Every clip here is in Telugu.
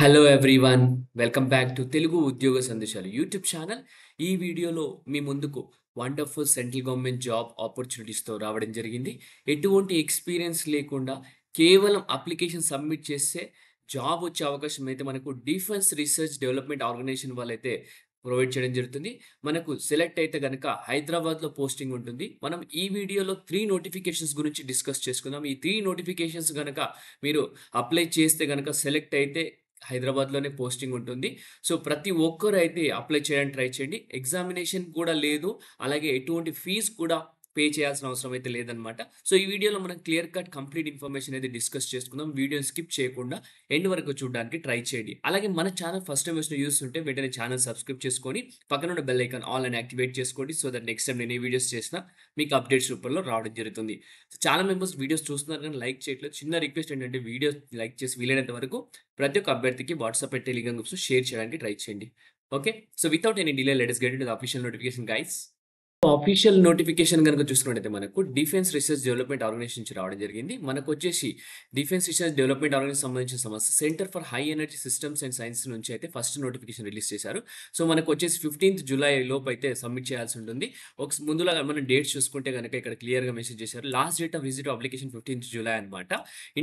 Hello everyone. Welcome back to Telugu ఉద్యోగ సందేశాలు యూట్యూబ్ ఛానల్. ఈ వీడియోలో మీ ముందుకు వండర్ఫుల్ సెంట్రల్ గవర్నమెంట్ జాబ్ ఆపర్చునిటీస్‌తో రావడం జరిగింది. ఎటువంటి ఎక్స్‌పీరియన్స్ లేకుండా కేవలం అప్లికేషన్ సబ్మిట్ చేస్తే జాబ్ వచ్చే అవకాశం అయితే మనకు డిఫెన్స్ రీసెర్చ్ డెవలప్‌మెంట్ ఆర్గనైజేషన్ వాళ్ళైతే ప్రొవైడ్ చేయడం జరుగుతుంది. మనకు సెలెక్ట్ అయితే గనక హైదరాబాద్‌లో పోస్టింగ్ ఉంటుంది. మనం ఈ వీడియోలో 3 నోటిఫికేషన్స్ గురించి డిస్కస్ చేసుకుందాం. ఈ 3 నోటిఫికేషన్స్ గనక మీరు అప్లై చేస్తే గనక సెలెక్ట్ అయితే హైదరాబాద్‌లోనే పోస్టింగ్ ఉంటుంది. సో, ప్రతి ఒక్కరు అయితే అప్లై చేయడానికి ట్రై చేయండి. ఎగ్జామినేషన్ కూడా లేదు. అలాగే ఎటువంటి ఫీజ్ కూడా పే చేయాల్సిన అవసరం అయితే లేదనమాట. సో, ఈ వీడియోలో మనం క్లియర్ కట్ కంప్లీట్ ఇన్ఫర్మేషన్ అయితే డిస్కస్ చేసుకుందాం. వీడియోని స్కిప్ చేయకుండా ఎండ్ వరకు చూడడానికి ట్రై చేయండి. అలాగే మన ఛానల్ ఫస్ట్ టైమ్ వచ్చిన చూస్తుంటే వెంటనే ఛానల్ సబ్స్క్రైబ్ చేసుకొని పక్కన ఉన్న బెల్ ఐకాన్ ఆల్ అని యాక్టివేట్ చేసుకోండి. సో దట్ నెక్స్ట్ టైమ్ నేను ఏ వీడియోస్ చేసినా మీకు అప్డేట్స్ రూపంలో రావడం జరుగుతుంది. సో, చాలా మెంబర్స్ వీడియోస్ చూస్తున్నారు కానీ లైక్ చేయట్లేదు. చిన్న రిక్వెస్ట్ ఏంటంటే వీడియో లైక్ చేసి వీలైనంత వరకు ప్రతి ఒక్క అభ్యర్థికి వాట్సాప్ అండ్ టెలిగ్రామ్ గ్రూప్స్‌లో షేర్ చేయడానికి ట్రై చేయండి. Okay. So, without any delay let us get into the official notification guys. Official notification గనుక చూసుకున్నట్టయితే మనకు డిఫెన్స్ రిసర్చ్ డెవలప్మెంట్ ఆర్గనైజేషన్ నుంచి రావడం జరిగింది. మనకొచ్చేసి డిఫెన్స్ రిసర్చ్ డెవలప్మెంట్ ఆర్గనైజేషన్ సంబంధించిన సంస్థ centre for high energy systems and science నుంచి అయితే ఫస్ట్ నోటిఫికేషన్ రిలీజ్ చేశారు. సో, మనకొచ్చేసి 15th జులై లోపు అయితే సబ్మిట్ చేయాల్సి ఉంటుంది. ముందులా మనం డేట్స్ చూసుకుంటే గనక ఇక్కడ క్లియర్‌గా మెన్షన్ చేశారు. Last date of visit application 15th July అనమాట.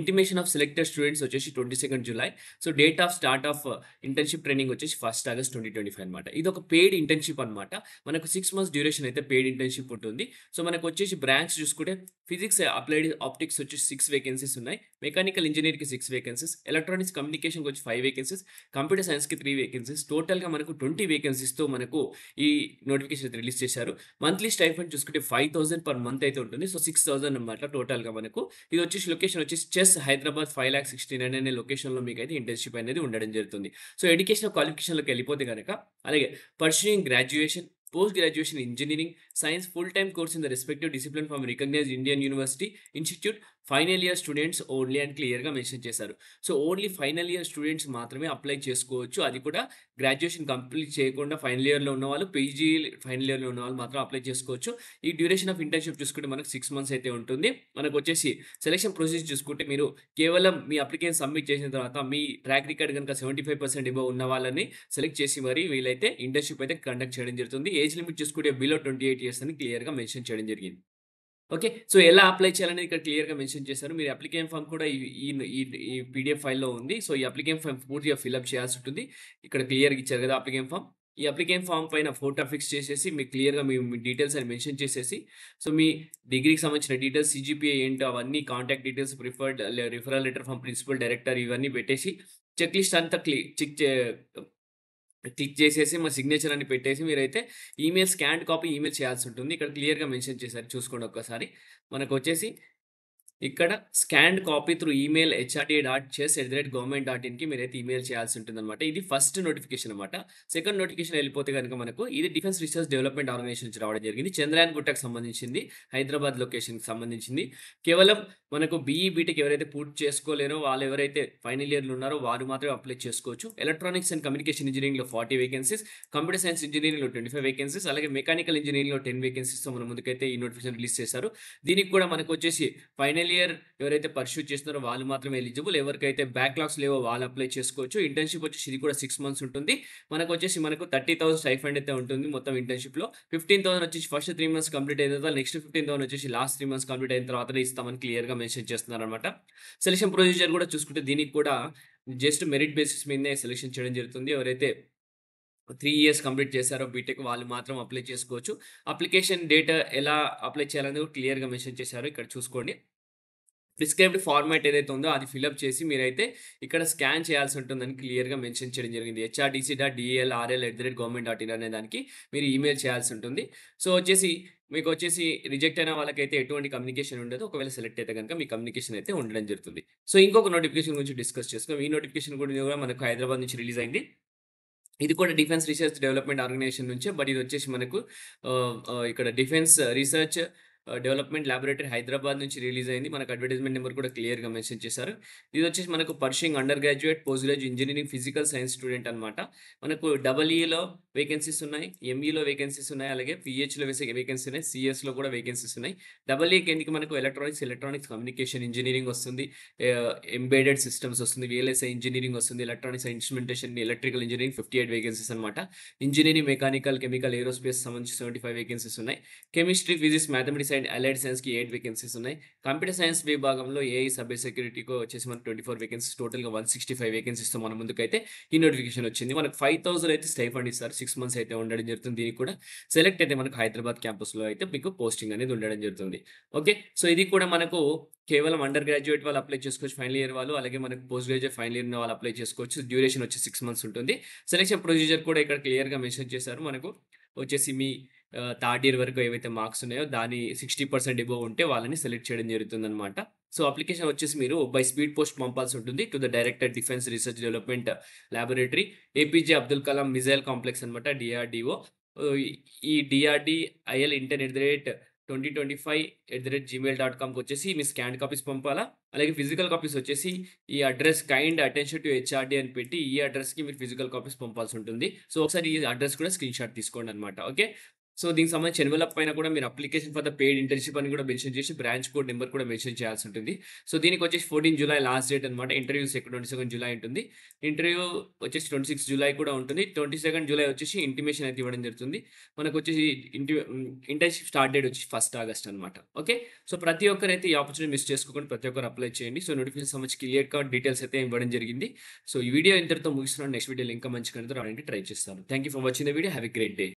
ఇంటిమేషన్ ఆఫ్ సెలెక్టెడ్ స్టూడెంట్స్ వచ్చేసి 22nd July. So, date of start of internship training వచ్చేసి 1st ఆగస్ట్ 2025 అనమాట. ఇదొక పెయిడ్ ఇంటర్న్‌షిప్ అనమాట. మనకు 6 మంత్స్ డ్యూరేషన్ అయితే పెయిడ్ ఇంటర్న్‌షిప్ ఉంటుంది. సో, మనకొచ్చేసి బ్రాంచ్ చూసుకుంటే ఫిజిక్స్, అప్లైడ్ ఆప్టిక్స్ వచ్చేసి 6 వేకెన్సీస్ ఉన్నాయి. మెకానికల్ ఇంజినీర్‌కి 6 వేకెన్సీస్, ఎలక్ట్రానిక్స్ కమ్యూనికేషన్‌కి వచ్చి 5 వేకెన్సీస్, కంప్యూటర్ సైన్స్‌కి 3 వేకెన్సీస్. టోటల్‌గా మనకు 20 వేకెన్సీస్‌తో మనకు ఈ నోటిఫికేషన్ అయితే రిలీజ్ చేశారు. మంత్లీ స్టైఫండ్ చూసుకుంటే 5,000 పర్ మంత్ అయితే ఉంటుంది. సో, 6,000 అనమాట టోటల్‌గా మనకు. ఇది వచ్చేసి లొకేషన్ వచ్చేసి చెస్ హైదరాబాద్ 5,69,000 అనే లొకేషన్‌లో మీకైతే ఇంటర్న్‌షిప్ అనేది ఉండడం జరుగుతుంది. సో, ఎడ్యుకేషనల్ క్వాలిఫికేషన్‌లోకి వెళ్ళిపోతే గనక అలాగే pursuing graduation, post graduation engineering, science full time course in the respective discipline from recognised Indian university institute, final year students only అని క్లియర్‌గా మెన్షన్ చేశారు. So, only final year students మాత్రమే అప్లై చేసుకోవచ్చు. అది కూడా గ్రాడ్యుయేషన్ కంప్లీట్ చేయకుండా ఫైనల్ ఇయర్‌లో ఉన్నవాళ్ళు, పీజీ ఫైనల్ ఇయర్‌లో ఉన్నవాళ్ళు మాత్రం అప్లై చేసుకోవచ్చు. ఈ డ్యూరేషన్ ఆఫ్ ఇంటర్న్‌షిప్ చూసుకుంటే మనకు 6 మంత్స్ అయితే ఉంటుంది. మనకొచ్చేసి సెలక్షన్ ప్రొసీజర్ చూసుకుంటే మీరు కేవలం మీ అప్లికేషన్ సబ్మిట్ చేసిన తర్వాత మీ ట్రాక్ రికార్డ్ గనుక 75% ఎబోవ్ ఉన్న వాళ్ళని సెలెక్ట్ చేసి మరి వీళ్ళైతే ఇంటర్న్‌షిప్ అయితే కండక్ట్ చేయడం జరుగుతుంది. ఏజ్ లిమిట్ చూసుకుంటే బిలో 28 ఇయర్స్ అని క్లియర్‌గా మెన్షన్ చేయడం జరిగింది. ఓకే. సో, ఎలా అప్లై చేయాలనేది ఇక్కడ క్లియర్‌గా మెన్షన్ చేశారు. మీరు అప్లికేషన్ ఫార్మ్ కూడా ఈ ఈ ఈ ఈ పీడీఎఫ్ ఫైల్‌లో ఉంది. సో, ఈ అప్లికేషన్ ఫార్మ్ పూర్తిగా ఫిలప్ చేయాల్సి ఉంటుంది. ఇక్కడ క్లియర్‌గా ఇచ్చారు కదా అప్లికేషన్ ఫార్మ్. ఈ అప్లికేషన్ ఫార్మ్ పైన ఫోటో ఫిక్స్ చేసేసి మీకు క్లియర్‌గా మీ డీటెయిల్స్ అని మెన్షన్ చేసేసి, సో, మీ డిగ్రీకి సంబంధించిన డీటెయిల్స్, సీజీపీఏ ఏంటో అవన్నీ, contact details, referral letter from principal, director ఇవన్నీ పెట్టేసి చెక్ లిస్ట్ అంతా క్లిక్ చేసేసి మా సిగ్నేచర్ అని పెట్టేసి మీరైతే ఈమెయిల్ స్కాన్డ్ కాపీ ఈమెయిల్ చేయాల్సి ఉంటుంది. ఇక్కడ క్లియర్‌గా మెన్షన్ చేశారు చూసుకోండి ఒక్కసారి. మనకొచ్చేసి ఇక్కడ స్కాన్డ్ కాపీ త్రూ ఈమెయిల్ hrda.chess@government.inకి మీరైతే ఈమెయిల్ చేయాల్సి ఉంటుందన్నమాట. ఇది ఫస్ట్ నోటిఫికేషన్ అనమాట. సెకండ్ నోటిఫికేషన్ వెళ్ళిపోతే గనుక మనకు ఇది డిఫెన్స్ రిసర్చ్ డెవలప్మెంట్ ఆర్గనైజేషన్ నుంచి రావడం జరిగింది. చంద్రయాన్ గుట్టకు సంబంధించింది. హైదరాబాద్ లొకేషన్‌కి సంబంధించింది. కేవలం మనకు బీఈ, బీటెక్ ఎవరైతే పూర్తి చేసుకోలేరో వాళ్ళు ఎవరైతే ఫైనల్ ఇయర్‌లో ఉన్నారో వారు మాత్రమే అప్లై చేసుకోవచ్చు. ఎలక్ట్రానిక్స్ అండ్ కమ్యూనికేషన్ ఇంజినీరింగ్‌లో 40 వేకెన్సీస్, కంప్యూటర్ సైన్స్ ఇంజినీరింగ్‌లో 25 వేకెన్సీస్, అలాగే మెకానికల్ ఇంజినీరింగ్‌లో 10 వేకెన్సీస్‌తో మన ముందుకైతే ఈ నోటిఫికేషన్ రిలీజ్ చేశారు. దీనికి కూడా మనకొచ్చేసి ఫైనల్ ఇయర్ ఎవరైతే పర్స్యూ చేస్తున్నారో వాళ్ళు మాత్రమే ఎలిజిబుల్. ఎవరికైతే బ్యాక్‌లాగ్స్ లేవో వాళ్ళు అప్లై చేసుకోవచ్చు. ఇంటర్న్‌షిప్ వచ్చేసి ఇది కూడా 6 మంత్స్ ఉంటుంది. మనకు 30,000 స్టైఫండ్ అయితే ఉంటుంది మొత్తం ఇంటర్న్‌షిప్‌లో. 15,000 వచ్చేసి ఫస్ట్ 3 మంత్స్ కంప్లీట్ అయిన తర్వాత నెక్స్ట్ 15,000 వచ్చేసి లాస్ట్ 3 మంత్స్ కంప్లీట్ అయిన తర్వాతనే ఇస్తామని క్లియర్‌గా మెన్షన్ చేస్తున్నారనమాట. సెలక్షన్ ప్రొసీజర్ కూడా చూసుకుంటే దీనికి కూడా జస్ట్ మెరిట్ బేసిస్ మీదనే సెలక్షన్ చేయడం జరుగుతుంది. ఎవరైతే 3 ఇయర్స్ కంప్లీట్ చేశారో బీటెక్ వాళ్ళు మాత్రం అప్లై చేసుకోవచ్చు. అప్లికేషన్ డేట్ ఎలా అప్లై చేయాలనేది కూడా క్లియర్‌గా మెన్షన్ చేశారు. ఇక్కడ చూసుకోండి. ప్రిస్క్రైబ్డ్ ఫార్మాట్ ఏదైతే ఉందో అది ఫిలప్ చేసి మీరైతే ఇక్కడ స్కాన్ చేయాల్సి ఉంటుందని క్లియర్‌గా మెన్షన్ చేయడం జరిగింది. hrtc.delrl@government.in అనే దానికి మీరు ఈమెయిల్ చేయాల్సి ఉంటుంది. సో, మీకొచ్చేసి రిజెక్ట్ అయిన వాళ్ళకైతే ఎటువంటి కమ్యూనికేషన్ ఉండదు. ఒకవేళ సెలెక్ట్ అయితే గనుక మీ కమ్యూనికేషన్ అయితే ఉండడం జరుగుతుంది. సో, ఇంకొక నోటిఫికేషన్ గురించి డిస్కస్ చేసుకుందాం. ఈ నోటిఫికేషన్ కూడా మనకు హైదరాబాద్ నుంచి రిలీజ్ అయింది. ఇది కూడా డిఫెన్స్ రిసర్చ్ డెవలప్మెంట్ ఆర్గనైజేషన్ నుంచే. బట్ ఇదొచ్చేసి మనకు ఇక్కడ defence research development laboratory Hyderabad నుంచి రిలీజ్ అయింది. మనకు అడ్వర్టైజ్‌మెంట్ నంబర్ కూడా క్లియర్‌గా మెన్షన్ చేశారు. ఇదొచ్చేసి మనకు pursuing under graduate, post graduate engineering physical science student అనమాట. మనకు డబల్ ఈలో వేకెన్సీస్ ఉన్నాయి. ఎంఈలో వేకెన్సీస్ ఉన్నాయి. అలాగే పీహెచ్‌లో వేకెన్సీ ఉన్నాయి. సీఎస్‌లో కూడా వేకెన్సీస్ ఉన్నాయి. డబల్ ఈ కిందకి మనకు ఎలక్ట్రానిక్స్ కమ్యూనికేషన్ ఇంజినీరింగ్ వస్తుంది. ఎంబెడెడ్ సిస్టమ్స్ వస్తుంది. వీఎల్ఎస్ఐ ఇంజినీరింగ్ వస్తుంది. Electronics and instrumentation, electrical engineering 58 vacancies అనమాట. ఇంజినీరింగ్, మెకానికల్, కెమికల్, ఏరోస్పేస్ సంబంధించి 75 వేకెన్సీస్ ఉన్నాయి. Chemistry, physics, mathematics and allied సైన్స్‌కి 8 వేకెన్సీస్ ఉన్నాయి. కంప్యూటర్ సైన్స్ విభాగంలో ఏఐ, సైబర్ సెక్యూరిటీ‌కి వచ్చేసి మనకు 24 వేకెన్సీస్, టోటల్‌గా 165 వేకెన్సీస్‌తో మన ముందుకైతే ఈ నోటిఫికేషన్ వచ్చింది. మనకు 5,000 అయితే స్టైఫండ్ ఇస్తారు. 6 మంత్స్ అయితే ఉండడం జరుగుతుంది. దీనికి కూడా సెలెక్ట్ అయితే మనకు హైదరాబాద్ క్యాంపస్‌లో అయితే మీకు పోస్టింగ్ అనేది ఉండడం జరుగుతుంది. ఓకే. సో, ఇది కూడా మనకు కేవలం అండర్ గ్రాడ్యుయేట్ వాళ్ళు అప్లై చేసుకోవచ్చు. ఫైనల్ ఇయర్ వాళ్ళు, అలాగే మనకు పోస్ట్ గ్రాడ్యుయేట్ ఫైనల్ ఇయర్ ఉన్న వాళ్ళు అప్లై చేసుకోవచ్చు. డ్యూరేషన్ వచ్చి 6 మంత్స్ ఉంటుంది. సెలక్షన్ ప్రొసీజర్ కూడా ఇక్కడ క్లియర్‌గా మెన్షన్ చేశారు. మనకు వచ్చేసి మీ థర్డ్ ఇయర్ వరకు ఏవైతే మార్క్స్ ఉన్నాయో దాని 60% ఎబోవ్ ఉంటే వాళ్ళని సెలెక్ట్ చేయడం జరుగుతుందనమాట. సో, అప్లికేషన్ వచ్చేసి మీరు బై స్పీడ్ పోస్ట్ పంపాల్సి ఉంటుంది. To the director defence research development laboratory, APJ Abdul Kalam missile complex అనమాట, డీఆర్‌డీఓ. ఆహ్, ఈ డీఆర్‌డీఐఎల్ ఇంటర్న్ @ 2025 @gmail.comకొచ్చేసి మీ స్కాన్డ్ కాపీస్ పంపాలా. అలాగే ఫిజికల్ కాపీస్ వచ్చేసి ఈ address kind attention to HRD అని పెట్టి ఈ అడ్రెస్‌కి మీరు ఫిజికల్ కాపీస్ పంపాల్సి ఉంటుంది. సో, ఒకసారి ఈ అడ్రెస్ కూడా స్క్రీన్‌షాట్ తీసుకోండనమాట. ఓకే. సో, దీనికి సంబంధించి ఎన్వలప్ పైన కూడా మీరు application for the paid internship అని కూడా మెన్షన్ చేసి బ్రాంచ్ కోడ్ నంబర్ కూడా మెన్షన్ చేయాల్సి ఉంటుంది. సో, దీనికొచ్చేసి 14 జులై లాస్ట్ డేట్ అనమాట. ఇంటర్వ్యూస్ 22 జులై ఉంటుంది. ఇంటర్వ్యూ వచ్చేసి 26 జులై కూడా ఉంటుంది. 22 జులై వచ్చేసి ఇంటిమేషన్ అయితే ఇవ్వడం జరుగుతుంది. మనకొచ్చేసి ఇంటర్న్‌షిప్ స్టార్ట్ డేట్ వచ్చి 1 ఆగస్ట్ అనమాట. ఓకే. సో, ప్రతి ఒక్కరైతే ఈ ఆపర్చునిటీ మిస్ చేసుకోకుండా ప్రతి ఒక్కరు అప్లై చేయండి. సో, నోటిఫికేషన్ సంబంధించి క్లియర్ కట్ డీటెయిల్స్ అయితే ఇవ్వడం జరిగింది. సో, ఈ వీడియో ఇంతటితో ముగిస్తున్నాను. నెక్స్ట్ వీడియోలో ఇంకా మంచి కంటెంట్‌తో రావడానికి ట్రై చేస్తాను. Thank you for watching the video. Have a great day.